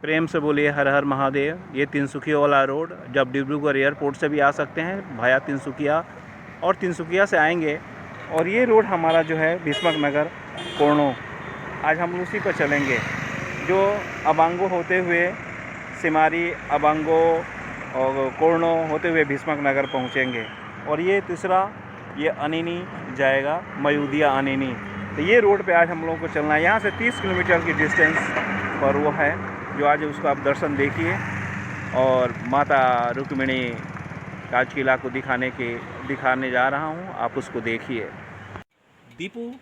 प्रेम से बोलिए हर हर महादेव। ये तिनसुकिया वाला रोड, जब डिब्रूगढ़ एयरपोर्ट से भी आ सकते हैं भाया तिनसुकिया, और तिनसुकिया से आएंगे और ये रोड हमारा जो है भीष्मक नगर कोर्नो, आज हम उसी पर चलेंगे जो अबांगो होते हुए सिमारी, अबांगो और कोर्नो होते हुए भीष्मक नगर पहुँचेंगे। और ये तीसरा ये अनिनी जाएगा, मयूदिया अनिनी। तो ये रोड पे आज हम लोगों को चलना है। यहाँ से 30 किलोमीटर की डिस्टेंस पर वो है जो आज उसका आप दर्शन देखिए। और माता रुक्मिणी राज किला को दिखाने जा रहा हूँ, आप उसको देखिए। दीपू,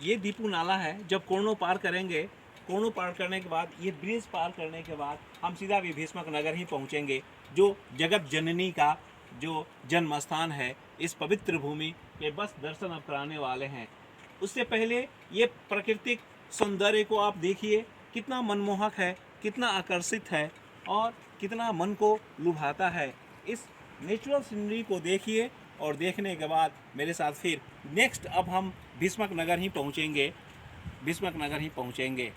ये दीपू नाला है। जब कोर्नो पार करेंगे, कोर्नो पार करने के बाद ये ब्रिज पार करने के बाद हम सीधा भी भीष्मक नगर ही पहुँचेंगे, जो जगत जननी का जो जन्म स्थान है। इस पवित्र भूमि के बस दर्शन अब कराने वाले हैं। उससे पहले ये प्राकृतिक सौंदर्य को आप देखिए, कितना मनमोहक है, कितना आकर्षित है और कितना मन को लुभाता है। इस नेचुरल सीनरी को देखिए और देखने के बाद मेरे साथ फिर नेक्स्ट अब हम भीष्मक नगर ही पहुँचेंगे, भीष्मक नगर ही पहुँचेंगे।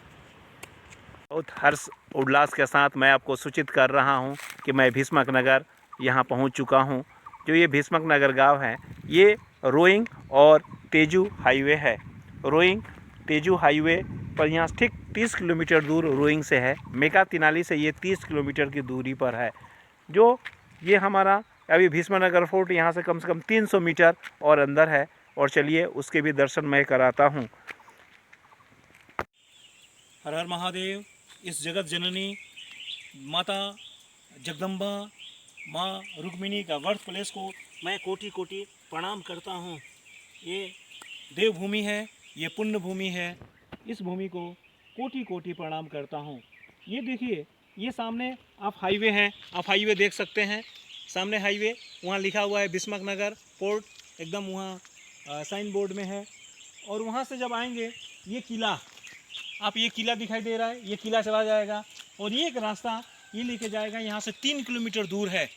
बहुत हर्ष उल्लास के साथ मैं आपको सूचित कर रहा हूँ कि मैं भीष्मक नगर यहाँ पहुँच चुका हूँ। जो ये भीष्मक नगर गांव है, ये रोइंग और तेजू हाईवे है। रोइंग तेजू हाईवे पर यहाँ ठीक 30 किलोमीटर दूर रोइंग से है। मेका तिनाली से ये 30 किलोमीटर की दूरी पर है। जो ये हमारा अभी भीष्मक नगर फोर्ट यहाँ से कम 300 मीटर और अंदर है। और चलिए उसके भी दर्शन मैं कराता हूँ। हर हर महादेव। इस जगत जननी माता जगदम्बा माँ रुक्मिणी का बर्थ प्लेस को मैं कोटि कोटि प्रणाम करता हूँ। ये देवभूमि है, ये पुण्य भूमि है। इस भूमि को कोटि कोटि प्रणाम करता हूँ। ये देखिए, ये सामने आप हाईवे हैं, आप हाईवे देख सकते हैं। सामने हाईवे, वहाँ लिखा हुआ है भीष्मक नगर पोर्ट, एकदम वहाँ साइन बोर्ड में है। और वहाँ से जब आएंगे, ये किला, आप ये किला दिखाई दे रहा है, ये किला चला जाएगा। और ये एक रास्ता ये लेके जाएगा, यहाँ से 3 किलोमीटर दूर है।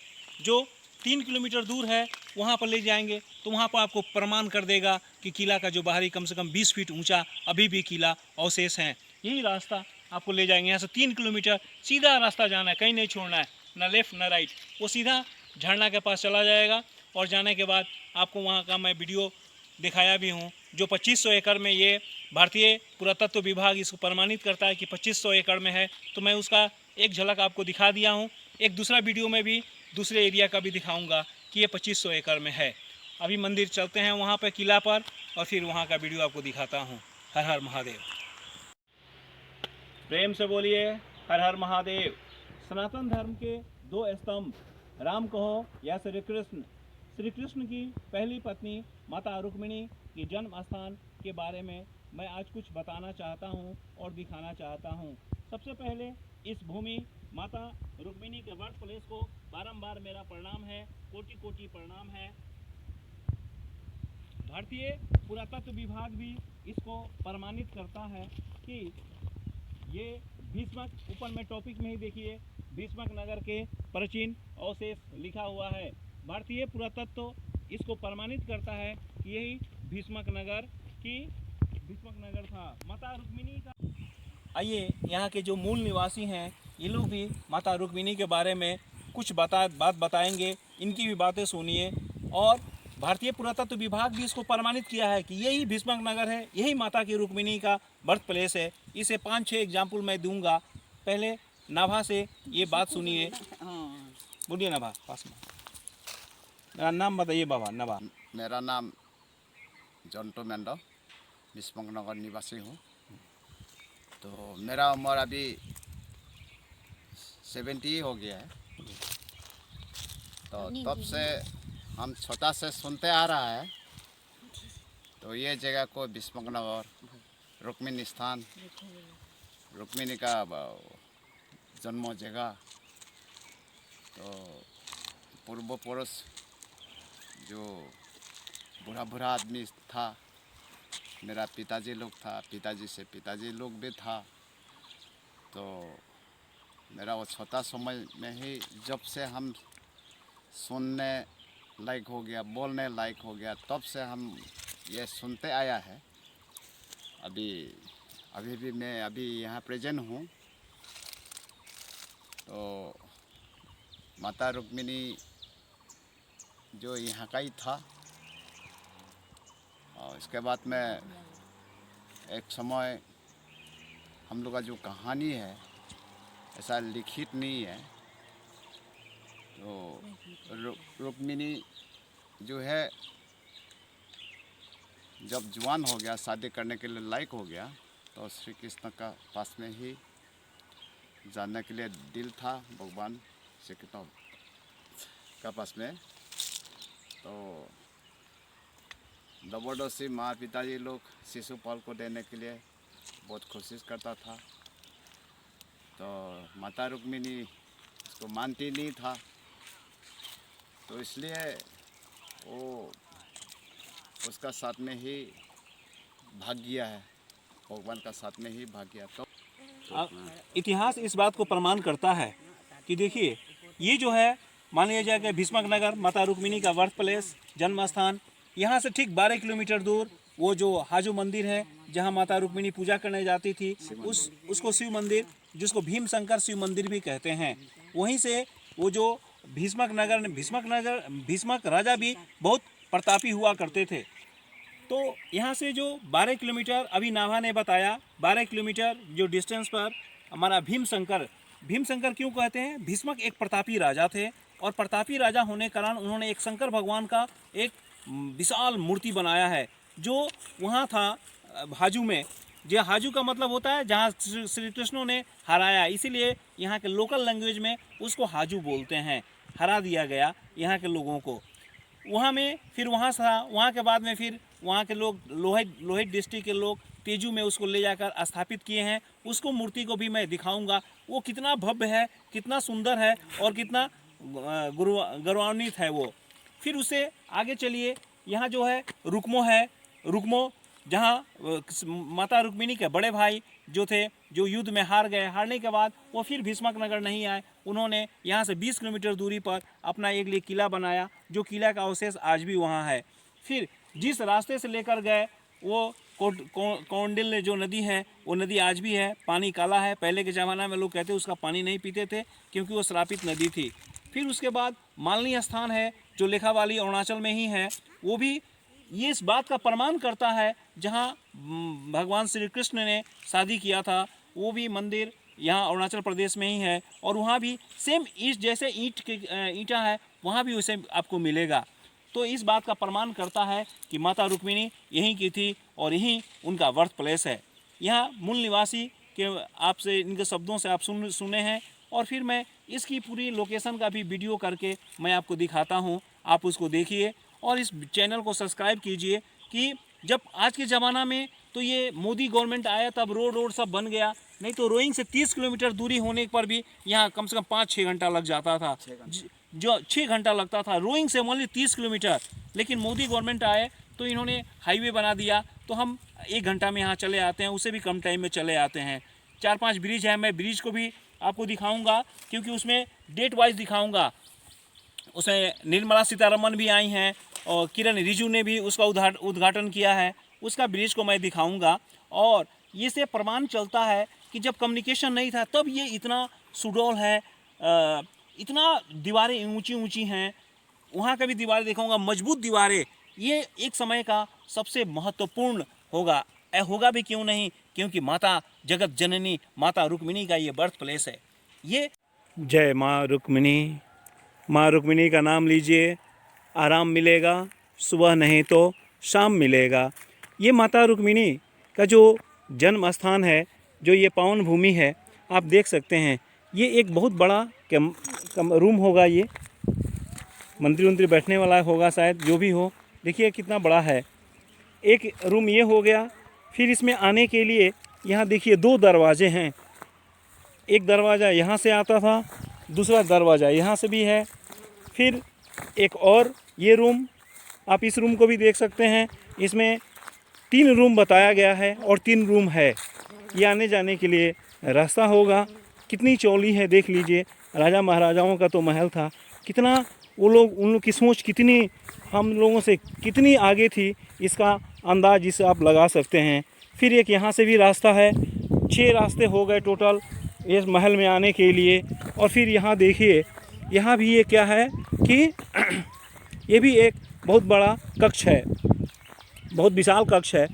जो 3 किलोमीटर दूर है वहाँ पर ले जाएंगे तो वहाँ पर आपको प्रमाण कर देगा कि किला का जो बाहरी कम से कम 20 फीट ऊंचा अभी भी किला अवशेष है। यही रास्ता आपको ले जाएंगे। यहाँ से 3 किलोमीटर सीधा रास्ता जाना है, कहीं नहीं छोड़ना है, ना लेफ़्ट ना राइट। वो सीधा झरना के पास चला जाएगा। और जाने के बाद आपको वहाँ का मैं वीडियो दिखाया भी हूँ। जो 2500 एकड़ में, ये भारतीय पुरातत्व विभाग इसको प्रमाणित करता है कि 2500 एकड़ में है। तो मैं उसका एक झलक आपको दिखा दिया हूँ। एक दूसरा वीडियो में भी दूसरे एरिया का भी दिखाऊंगा कि ये 2500 एकड़ में है। अभी मंदिर चलते हैं वहाँ पर, किला पर, और फिर वहाँ का वीडियो आपको दिखाता हूँ। हर हर महादेव। प्रेम से बोलिए हर हर महादेव। सनातन धर्म के 2 स्तंभ, राम कहो या श्री कृष्ण। श्री कृष्ण की पहली पत्नी माता रुक्मिणी की जन्म स्थान के बारे में मैं आज कुछ बताना चाहता हूँ और दिखाना चाहता हूँ। सबसे पहले इस भूमि माता रुक्मिणी के बर्थ प्लेस को बारंबार मेरा प्रणाम है, कोटि कोटि प्रणाम है। भारतीय पुरातत्व विभाग भी इसको प्रमाणित करता है कि ये भीष्मक, ऊपर में टॉपिक में ही देखिए, भीष्मक नगर के प्राचीन अवशेष लिखा हुआ है। भारतीय पुरातत्व इसको प्रमाणित करता है कि यही भीष्मक नगर था। माता रुक्मिणी का, आइए यहाँ के जो मूल निवासी हैं ये लोग भी माता रुक्मिणी के बारे में कुछ बात बताएंगे। इनकी भी बातें सुनिए। और भारतीय पुरातत्व विभाग भी इसको प्रमाणित किया है कि यही भीष्मक नगर है, यही माता की रुक्मिणी का बर्थ प्लेस है। इसे 5-6 एग्जाम्पल मैं दूंगा। पहले नभा से ये बात सुनिए। बोलिए नभा, पास में। मेरा नाम बताइए बाबा। नभा। मेरा नाम जंटू मेंडो, भीष्मक नगर निवासी हूँ। तो मेरा उम्र अभी 70 हो गया है। तो तब से हम छोटा से सुनते आ रहा है। तो ये जगह को भीष्मक नगर, रुक्मिणी स्थान, रुक्मिणी का जन्म जगह। तो पूर्व पुरुष जो बूढ़ा आदमी था, मेरा पिताजी लोग था, पिताजी से पिताजी लोग भी था। तो मेरा वो छोटा समय में ही जब से हम सुनने लायक हो गया, बोलने लायक हो गया, तब से हम ये सुनते आया है। अभी भी मैं यहाँ प्रेजेंट हूँ। तो माता रुक्मिणी जो यहाँ का ही था। और इसके बाद में एक समय हम लोग का जो कहानी है ऐसा लिखित नहीं है। तो रुक्मिणी जो है जब जवान हो गया, शादी करने के लिए लायक हो गया, तो श्री कृष्ण का पास में ही जानने के लिए दिल था भगवान श्री कृष्ण का पास में। तो जबरदस्ती माँ पिताजी लोग शिशुपाल को देने के लिए बहुत कोशिश करता था। तो माता रुक्मिणी उसको मानती नहीं था, तो इसलिए वो उसका साथ में ही भाग गया है, भगवान का साथ में ही भाग गया। तो इतिहास इस बात को प्रमाण करता है कि देखिए ये जो है, मान लिया जाए कि भीष्मक नगर माता रुक्मिणी का बर्थ प्लेस, जन्म स्थान, यहाँ से ठीक 12 किलोमीटर दूर वो जो हाजू मंदिर है जहाँ माता रुक्मिणी पूजा करने जाती थी, उसको शिव मंदिर, जिसको भीम शंकर शिव मंदिर भी कहते हैं, वहीं से वो जो भीष्मक राजा भी बहुत प्रतापी हुआ करते थे। तो यहाँ से जो 12 किलोमीटर, अभी नाभा ने बताया 12 किलोमीटर जो डिस्टेंस पर हमारा भीम शंकर क्यों कहते हैं? भीष्मक एक प्रतापी राजा थे, और प्रतापी राजा होने के कारण उन्होंने एक शंकर भगवान का एक विशाल मूर्ति बनाया है जो वहाँ था हाजू में। जो हाजू का मतलब होता है जहाँ श्री कृष्ण ने हराया, इसीलिए यहाँ के लोकल लैंग्वेज में उसको हाजू बोलते हैं। हरा दिया गया यहाँ के लोगों को वहाँ में। फिर वहाँ के बाद में फिर वहाँ के लोग लोहित डिस्ट्रिक्ट के लोग तेजू में उसको ले जाकर स्थापित किए हैं। उसको मूर्ति को भी मैं दिखाऊंगा, वो कितना भव्य है, कितना सुंदर है और कितना गौरवान्वित है वो। फिर उससे आगे चलिए, यहाँ जो है रुक्मो जहाँ माता रुक्मिणी के बड़े भाई जो थे, जो युद्ध में हारने के बाद वो फिर भीष्मक नगर नहीं आए। उन्होंने यहाँ से 20 किलोमीटर दूरी पर अपना एक लिए किला बनाया, जो किला का अवशेष आज भी वहाँ है। फिर जिस रास्ते से लेकर गए वो कौंडिल्य जो नदी है, वो नदी आज भी है, पानी काला है। पहले के ज़माना में लोग कहते उसका पानी नहीं पीते थे क्योंकि वो श्रापित नदी थी। फिर उसके बाद मालनी स्थान है जो लेखावाली अरुणाचल में ही है, वो भी ये इस बात का प्रमाण करता है जहाँ भगवान श्री कृष्ण ने शादी किया था, वो भी मंदिर यहाँ अरुणाचल प्रदेश में ही है। और वहाँ भी सेम जैसे ईंटा है, वहाँ भी उसे आपको मिलेगा। तो इस बात का प्रमाण करता है कि माता रुक्मिणी यहीं की थी और यहीं उनका बर्थ प्लेस है। यहाँ मूल निवासी के आपसे इनके शब्दों से आप सुने हैं, और फिर मैं इसकी पूरी लोकेशन का भी वीडियो करके मैं आपको दिखाता हूँ, आप उसको देखिए और इस चैनल को सब्सक्राइब कीजिए। कि जब आज के ज़माना में तो ये मोदी गवर्नमेंट आया तब रोड सब बन गया, नहीं तो रोइंग से 30 किलोमीटर दूरी होने पर भी यहाँ कम से कम 5-6 घंटा लग जाता था, जो 6 घंटा लगता था रोइंग से ओनली 30 किलोमीटर। लेकिन मोदी गवर्नमेंट आए तो इन्होंने हाईवे बना दिया, तो हम 1 घंटा में यहाँ चले आते हैं, उससे भी कम टाइम में चले आते हैं। 4-5 ब्रिज है, मैं ब्रिज को भी आपको दिखाऊंगा क्योंकि उसमें डेट वाइज दिखाऊंगा। उसमें निर्मला सीतारमन भी आई हैं और किरण रिजिजू ने भी उसका उद्घाटन किया है, उसका ब्रिज को मैं दिखाऊंगा। और ये से प्रमाण चलता है कि जब कम्युनिकेशन नहीं था तब ये इतना सुडौल है, इतना दीवारें ऊंची हैं। वहाँ का भी दीवारें दिखाऊंगा, मजबूत दीवारें। ये एक समय का सबसे महत्वपूर्ण होगा भी क्यों नहीं, क्योंकि माता जगत जननी माता रुक्मिणी का ये बर्थ प्लेस है। ये जय माँ रुक्मिणी का नाम लीजिए, आराम मिलेगा, सुबह नहीं तो शाम मिलेगा। ये माता रुक्मिणी का जो जन्म स्थान है, जो ये पावन भूमि है, आप देख सकते हैं। ये एक बहुत बड़ा रूम होगा, ये मंदिर बैठने वाला होगा शायद, जो भी हो। देखिए कितना बड़ा है। एक रूम ये हो गया। फिर इसमें आने के लिए यहाँ देखिए 2 दरवाजे हैं। एक दरवाज़ा यहाँ से आता था, दूसरा दरवाज़ा यहाँ से भी है। फिर एक और ये रूम, आप इस रूम को भी देख सकते हैं। इसमें 3 रूम बताया गया है और 3 रूम है। ये आने जाने के लिए रास्ता होगा। कितनी चौड़ी है देख लीजिए। राजा महाराजाओं का तो महल था, कितना उन लोग की सोच कितनी हम लोगों से कितनी आगे थी, इसका अंदाज इसे आप लगा सकते हैं। फिर एक यहाँ से भी रास्ता है। 6 रास्ते हो गए टोटल इस महल में आने के लिए। और फिर यहाँ देखिए, यहाँ भी ये क्या है कि ये भी एक बहुत बड़ा कक्ष है, बहुत विशाल कक्ष है।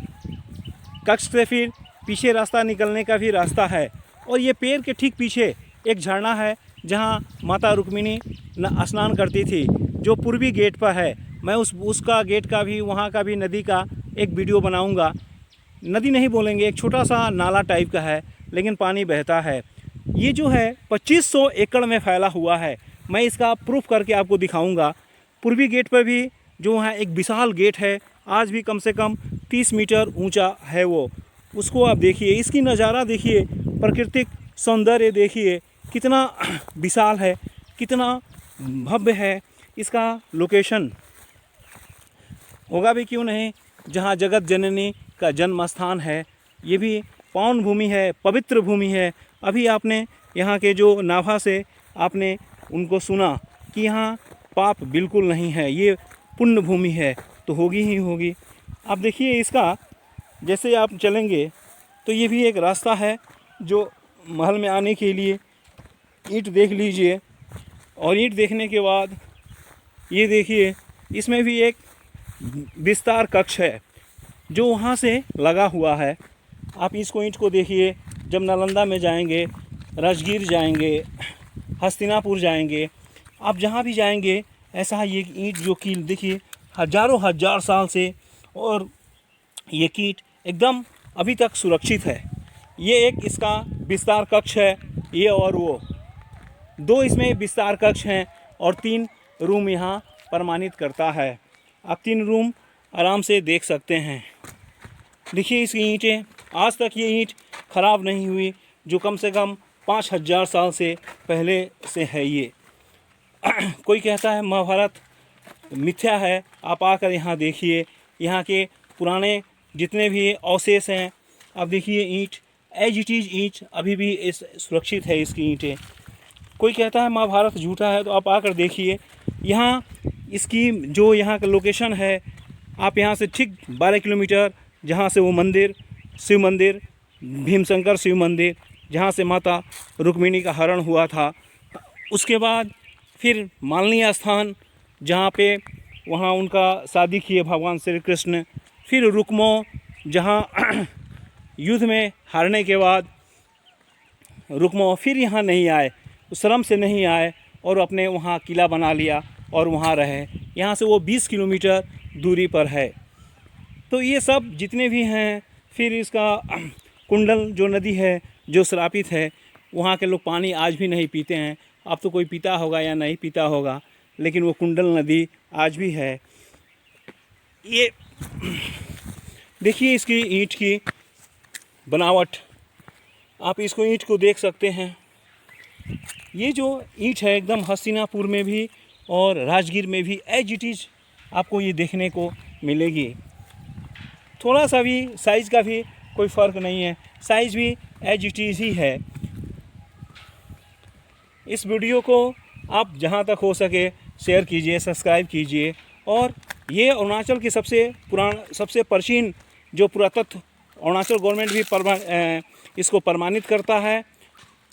कक्ष से फिर पीछे रास्ता निकलने का भी रास्ता है। और ये पेड़ के ठीक पीछे एक झरना है जहाँ माता रुक्मिणी स्नान करती थी, जो पूर्वी गेट पर है। मैं उसका गेट का भी, वहाँ का भी, नदी का एक वीडियो बनाऊँगा। नदी नहीं बोलेंगे, एक छोटा सा नाला टाइप का है, लेकिन पानी बहता है। ये जो है 2500 एकड़ में फैला हुआ है। मैं इसका प्रूफ करके आपको दिखाऊंगा। पूर्वी गेट पर भी जो वहाँ एक विशाल गेट है, आज भी कम से कम 30 मीटर ऊंचा है वो। उसको आप देखिए, इसकी नज़ारा देखिए, प्राकृतिक सौंदर्य देखिए कितना विशाल है, कितना भव्य है। इसका लोकेशन होगा भी क्यों नहीं, जहाँ जगत जननी का जन्म स्थान है। ये भी पावन भूमि है, पवित्र भूमि है। अभी आपने यहाँ के जो नाभा से आपने उनको सुना कि यहाँ पाप बिल्कुल नहीं है, ये पुण्य भूमि है, तो होगी ही होगी। आप देखिए इसका, जैसे आप चलेंगे तो ये भी एक रास्ता है जो महल में आने के लिए। ईंट देख लीजिए, और ईंट देखने के बाद ये देखिए, इसमें भी एक विस्तार कक्ष है जो वहाँ से लगा हुआ है। आप इसको, ईंट को देखिए। जब नालंदा में जाएंगे, राजगीर जाएंगे, हस्तिनापुर जाएंगे, आप जहाँ भी जाएंगे, ऐसा ये ईंट जो कि देखिए हजारों हजार साल से, और ये ईंट एकदम अभी तक सुरक्षित है। ये एक इसका विस्तार कक्ष है, ये और वो दो इसमें विस्तार कक्ष हैं, और 3 रूम यहाँ प्रमाणित करता है। आप 3 रूम आराम से देख सकते हैं। देखिए इसकी ईंटें, आज तक ये ईंट ख़राब नहीं हुई, जो कम से कम 5000 साल से पहले से है ये। कोई कहता है महाभारत मिथ्या है, आप आकर यहाँ देखिए। यहाँ के पुराने जितने भी अवशेष हैं, आप देखिए ईंट एज इट इज़ ईंट अभी भी इस सुरक्षित है इसकी ईंटें। कोई कहता है महाभारत झूठा है, तो आप आकर देखिए। यहाँ इसकी जो यहाँ का लोकेशन है, आप यहाँ से ठीक 12 किलोमीटर, जहाँ से वो मंदिर, शिव मंदिर, भीमशंकर शिव मंदिर, जहाँ से माता रुक्मिणी का हरण हुआ था, उसके बाद फिर मालनीय स्थान जहाँ पे वहाँ उनका शादी किए भगवान श्री कृष्ण, फिर रुक्मो जहाँ युद्ध में हारने के बाद रुक्मो फिर यहाँ नहीं आए, श्रम से नहीं आए, और अपने वहाँ किला बना लिया और वहाँ रहे। यहाँ से वो 20 किलोमीटर दूरी पर है। तो ये सब जितने भी हैं, फिर इसका कुंडल जो नदी है जो श्रापित है, वहाँ के लोग पानी आज भी नहीं पीते हैं। अब तो कोई पीता होगा या नहीं पीता होगा, लेकिन वो कुंडल नदी आज भी है। ये देखिए इसकी ईंट की बनावट, आप इसको ईंट को देख सकते हैं। ये जो ईंट है एकदम हस्तिनापुर में भी और राजगीर में भी एज इट इज़ आपको ये देखने को मिलेगी। थोड़ा सा भी साइज़ का भी कोई फ़र्क नहीं है, साइज़ भी एज इट इज़ ही है। इस वीडियो को आप जहाँ तक हो सके शेयर कीजिए, सब्सक्राइब कीजिए। और ये अरुणाचल की सबसे प्राचीन जो पुरातत्व अरुणाचल गवर्नमेंट भी इसको प्रमाणित करता है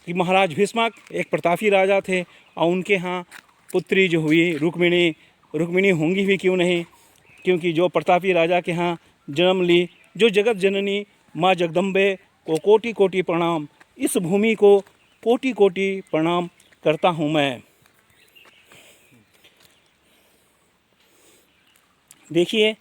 कि महाराज भीष्मक एक प्रतापी राजा थे, और उनके यहाँ पुत्री जो हुई रुक्मिणी होंगी भी क्यों नहीं, क्योंकि जो प्रतापी राजा के यहाँ जन्म ली, जो जगत जननी माँ जगदम्बे को कोटि कोटि प्रणाम। इस भूमि को कोटि कोटि प्रणाम करता हूँ मैं। देखिए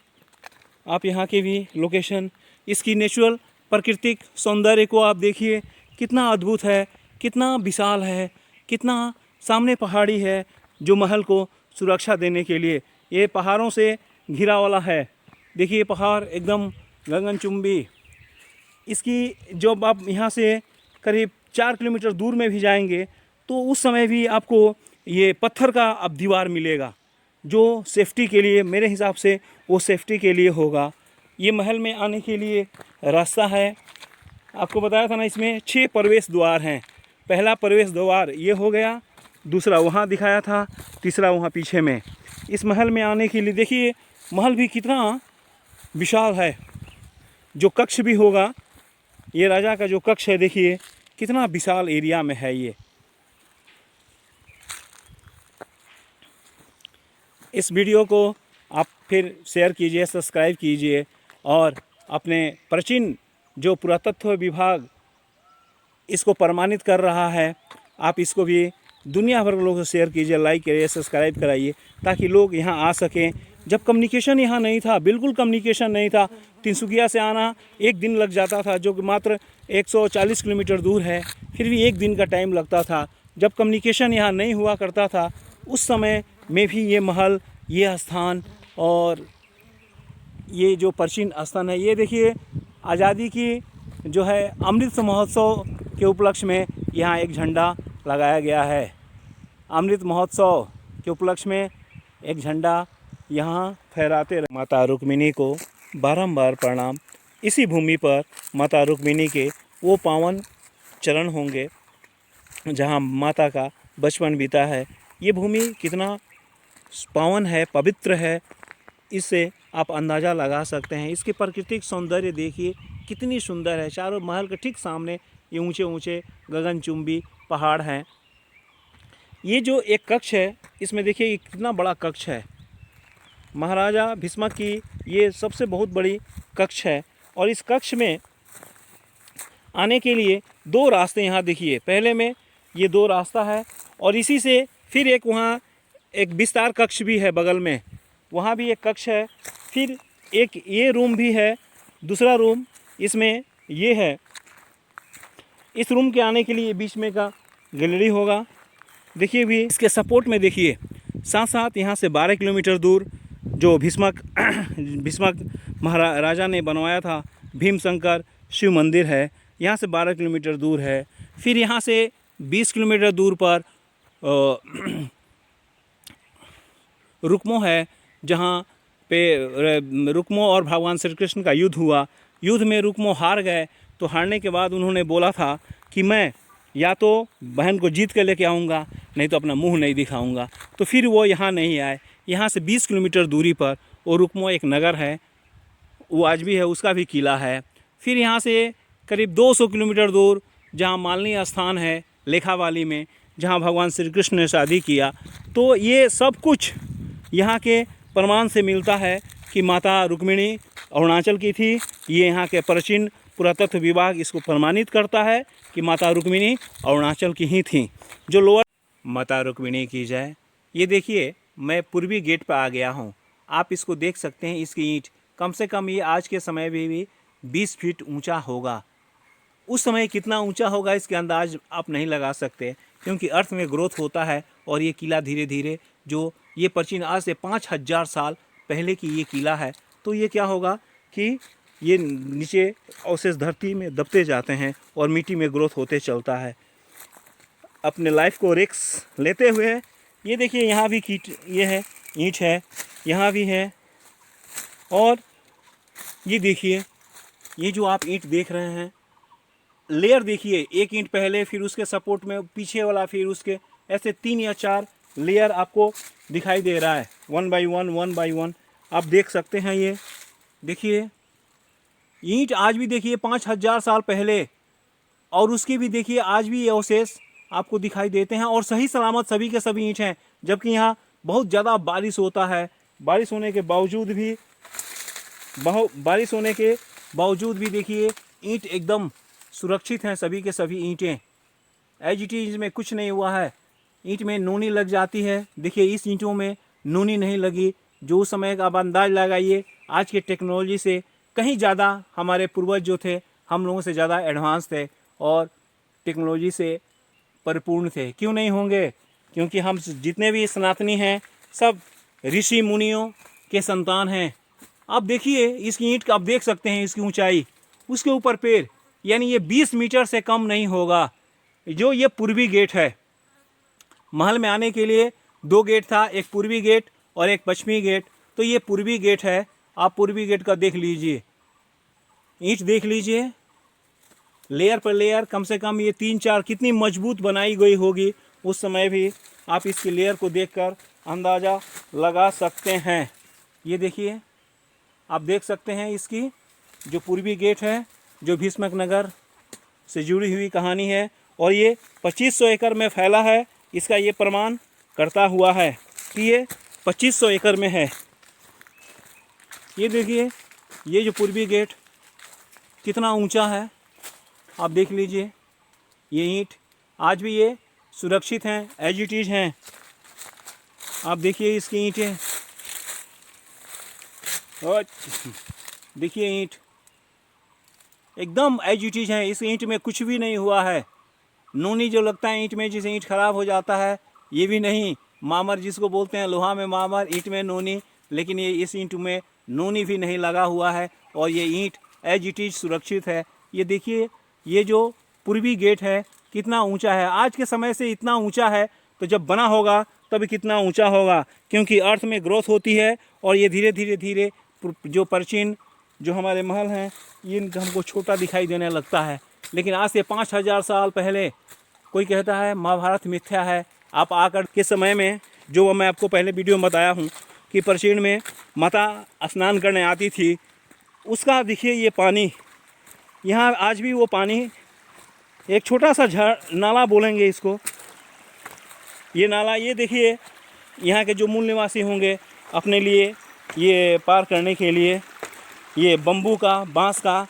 आप यहाँ के भी लोकेशन, इसकी नेचुरल प्राकृतिक सौंदर्य को आप देखिए, कितना अद्भुत है, कितना विशाल है, कितना सामने पहाड़ी है जो महल को सुरक्षा देने के लिए ये पहाड़ों से घिरा वाला है। देखिए पहाड़ एकदम गगनचुंबी। इसकी जब आप यहाँ से करीब 4 किलोमीटर दूर में भी जाएंगे, तो उस समय भी आपको ये पत्थर का अब दीवार मिलेगा, जो सेफ्टी के लिए, मेरे हिसाब से वो सेफ्टी के लिए होगा। ये महल में आने के लिए रास्ता है। आपको बताया था ना, इसमें 6 प्रवेश द्वार हैं। पहला प्रवेश द्वार ये हो गया, दूसरा वहाँ दिखाया था, तीसरा वहाँ पीछे में। इस महल में आने के लिए देखिए महल भी कितना विशाल है। जो कक्ष भी होगा, ये राजा का जो कक्ष है, देखिए कितना विशाल एरिया में है ये। इस वीडियो को आप फिर शेयर कीजिए, सब्सक्राइब कीजिए और अपने प्राचीन जो पुरातत्व विभाग इसको प्रमाणित कर रहा है, आप इसको भी दुनिया भर के लोगों से शेयर कीजिए, लाइक करिए, सब्सक्राइब कराइए, ताकि लोग यहाँ आ सकें। जब कम्युनिकेशन यहाँ नहीं था, बिल्कुल कम्युनिकेशन नहीं था, तिनसुकिया से आना एक दिन लग जाता था, जो कि मात्र 140 किलोमीटर दूर है, फिर भी एक दिन का टाइम लगता था। जब कम्युनिकेशन यहाँ नहीं हुआ करता था, उस समय में भी ये महल, ये स्थान और ये जो प्राचीन स्थान है, ये देखिए आज़ादी की जो है अमृत महोत्सव के उपलक्ष्य में यहाँ एक झंडा लगाया गया है। अमृत महोत्सव के उपलक्ष्य में एक झंडा यहाँ फहराते रहे। माता रुक्मिणी को बारंबार प्रणाम। इसी भूमि पर माता रुक्मिणी के वो पावन चरण होंगे जहाँ माता का बचपन बीता है। ये भूमि कितना पावन है, पवित्र है, इससे आप अंदाज़ा लगा सकते हैं। इसके प्राकृतिक सौंदर्य देखिए कितनी सुंदर है। चारों महल के ठीक सामने ये ऊंचे ऊंचे गगनचुंबी पहाड़ हैं। ये जो एक कक्ष है, इसमें देखिए ये कितना बड़ा कक्ष है। महाराजा भीष्मक की ये सबसे बहुत बड़ी कक्ष है और इस कक्ष में आने के लिए दो रास्ते यहाँ देखिए। पहले में ये दो रास्ता है और इसी से फिर एक वहाँ एक विस्तार कक्ष भी है बगल में, वहाँ भी एक कक्ष है। फिर एक ये रूम भी है, दूसरा रूम इसमें ये है। इस रूम के आने के लिए बीच में का गैलरी होगा। देखिए भी इसके सपोर्ट में देखिए, साथ साथ यहाँ से 12 किलोमीटर दूर जो भीष्मक महाराजा ने बनवाया था भीमशंकर शिव मंदिर है, यहाँ से 12 किलोमीटर दूर है। फिर यहाँ से 20 किलोमीटर दूर पर रुक्मो है, जहाँ पे रुक्मो और भगवान श्री कृष्ण का युद्ध हुआ। युद्ध में रुक्मो हार गए, तो हारने के बाद उन्होंने बोला था कि मैं या तो बहन को जीत के लेके आऊँगा, नहीं तो अपना मुंह नहीं दिखाऊंगा। तो फिर वो यहाँ नहीं आए। यहाँ से 20 किलोमीटर दूरी पर वो रुक्मो एक नगर है, वो आज भी है, उसका भी किला है। फिर यहाँ से करीब 200 किलोमीटर दूर जहाँ मालनी स्थान है लेखावाली में, जहाँ भगवान श्री कृष्ण ने शादी किया। तो ये सब कुछ यहाँ के प्रमाण से मिलता है कि माता रुक्मिणी अरुणाचल की थी। ये यहाँ के प्राचीन पुरातत्व विभाग इसको प्रमाणित करता है कि माता रुक्मिणी अरुणाचल की ही थी। जो लोअर माता रुक्मिणी की जय। ये देखिए मैं पूर्वी गेट पर आ गया हूँ, आप इसको देख सकते हैं। इसकी ईंट कम से कम ये आज के समय में भी 20 फीट ऊंचा होगा। उस समय कितना ऊंचा होगा इसके अंदाज आप नहीं लगा सकते, क्योंकि अर्थ में ग्रोथ होता है। और ये किला धीरे धीरे, जो ये प्राचीन आज से 5000 साल पहले की ये किला है, तो ये क्या होगा कि ये नीचे अवशेष धरती में दबते जाते हैं और मिट्टी में ग्रोथ होते चलता है। अपने लाइफ को रिस्क लेते हुए ये देखिए यहाँ भी ये है, ईंट है, यहाँ भी है। और ये देखिए, ये जो आप ईंट देख रहे हैं, लेयर देखिए, एक ईंट पहले, फिर उसके सपोर्ट में पीछे वाला, फिर उसके ऐसे 3 या 4 लेयर आपको दिखाई दे रहा है, 1 बाई 1 आप देख सकते हैं। ये देखिए ईंट आज भी देखिए 5000 साल पहले, और उसकी भी देखिए आज भी ये अवशेष आपको दिखाई देते हैं और सही सलामत सभी के सभी ईंट हैं। जबकि यहाँ बहुत ज़्यादा बारिश होता है, बारिश होने के बावजूद भी देखिए ईंट एकदम सुरक्षित हैं, सभी के सभी ईंटें। एज इट इज में कुछ नहीं हुआ है। ईंट में नूनी लग जाती है, देखिए इस ईंटों में नूनी नहीं लगी। जो उस समय का आप अंदाज लगाइए, आज के टेक्नोलॉजी से कहीं ज़्यादा हमारे पूर्वज जो थे हम लोगों से ज़्यादा एडवांस थे और टेक्नोलॉजी से परिपूर्ण थे। क्यों नहीं होंगे? क्योंकि हम जितने भी सनातनी हैं सब ऋषि मुनियों के संतान हैं। आप देखिए इसकी ईंट आप देख सकते हैं, इसकी ऊंचाई, उसके ऊपर पेड़, यानी ये 20 मीटर से कम नहीं होगा। जो ये पूर्वी गेट है, महल में आने के लिए 2 गेट था, एक पूर्वी गेट और एक पश्चिमी गेट। तो ये पूर्वी गेट है, आप पूर्वी गेट का देख लीजिए, ईंट देख लीजिए, लेयर पर लेयर, कम से कम ये 3-4 कितनी मजबूत बनाई गई होगी उस समय भी। आप इसकी लेयर को देखकर अंदाज़ा लगा सकते हैं। ये देखिए, आप देख सकते हैं इसकी जो पूर्वी गेट है, जो भीष्मक नगर से जुड़ी हुई कहानी है, और ये 2500 एकड़ में फैला है। इसका ये प्रमाण करता हुआ है कि ये 2500 एकड़ में है। ये देखिए, ये जो पूर्वी गेट कितना ऊंचा है, आप देख लीजिए। ये ईंट आज भी ये सुरक्षित हैं, एज इट इज़ हैं। आप देखिए इसकी ईंटें, और देखिए ईंट एकदम एज इट इज़ हैं। इस ईंट में कुछ भी नहीं हुआ है। नूनी जो लगता है ईंट में, जिसे ईंट खराब हो जाता है, ये भी नहीं। मामर जिसको बोलते हैं, लोहा में मामर, ईंट में नूनी, लेकिन ये इस ईंट में नूनी भी नहीं लगा हुआ है और ये ईंट एज इट इज़ सुरक्षित है। ये देखिए, ये जो पूर्वी गेट है कितना ऊंचा है। आज के समय से इतना ऊंचा है, तो जब बना होगा तब कितना ऊंचा होगा, क्योंकि अर्थ में ग्रोथ होती है और ये धीरे धीरे धीरे जो प्राचीन जो हमारे महल हैं, ये हमको छोटा दिखाई देने लगता है। लेकिन आज से 5000 साल पहले, कोई कहता है महाभारत मिथ्या है। आप आकर के समय में, जो मैं आपको पहले वीडियो में बताया हूँ कि प्राचीन में माता स्नान करने आती थी, उसका देखिए ये पानी, यहाँ आज भी वो पानी, एक छोटा सा नाला बोलेंगे इसको, ये नाला, ये देखिए यहाँ के जो मूल निवासी होंगे अपने लिए ये पार करने के लिए ये बम्बू का, बांस का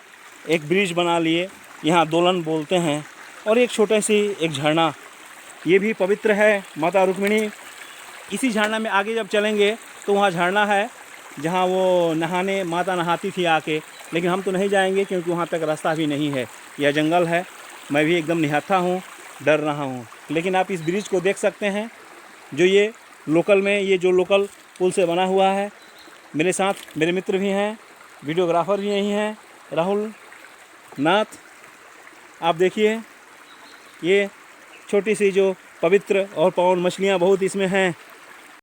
एक ब्रिज बना लिए, यहाँ दोलन बोलते हैं। और एक छोटा सी एक झरना, ये भी पवित्र है, माता रुक्मिणी। इसी झरना में आगे जब चलेंगे तो वहाँ झरना है जहाँ वो नहाने, माता नहाती थी आके, लेकिन हम तो नहीं जाएंगे क्योंकि वहाँ तक रास्ता भी नहीं है, यह जंगल है। मैं भी एकदम निहत्था हूँ, डर रहा हूँ। लेकिन आप इस ब्रिज को देख सकते हैं, जो ये लोकल में, ये जो लोकल पुल से बना हुआ है। मेरे साथ मेरे मित्र भी हैं, वीडियोग्राफर भी यही हैं, राहुल नाथ। आप देखिए, ये छोटी सी जो पवित्र और पावन मछलियाँ बहुत इसमें हैं।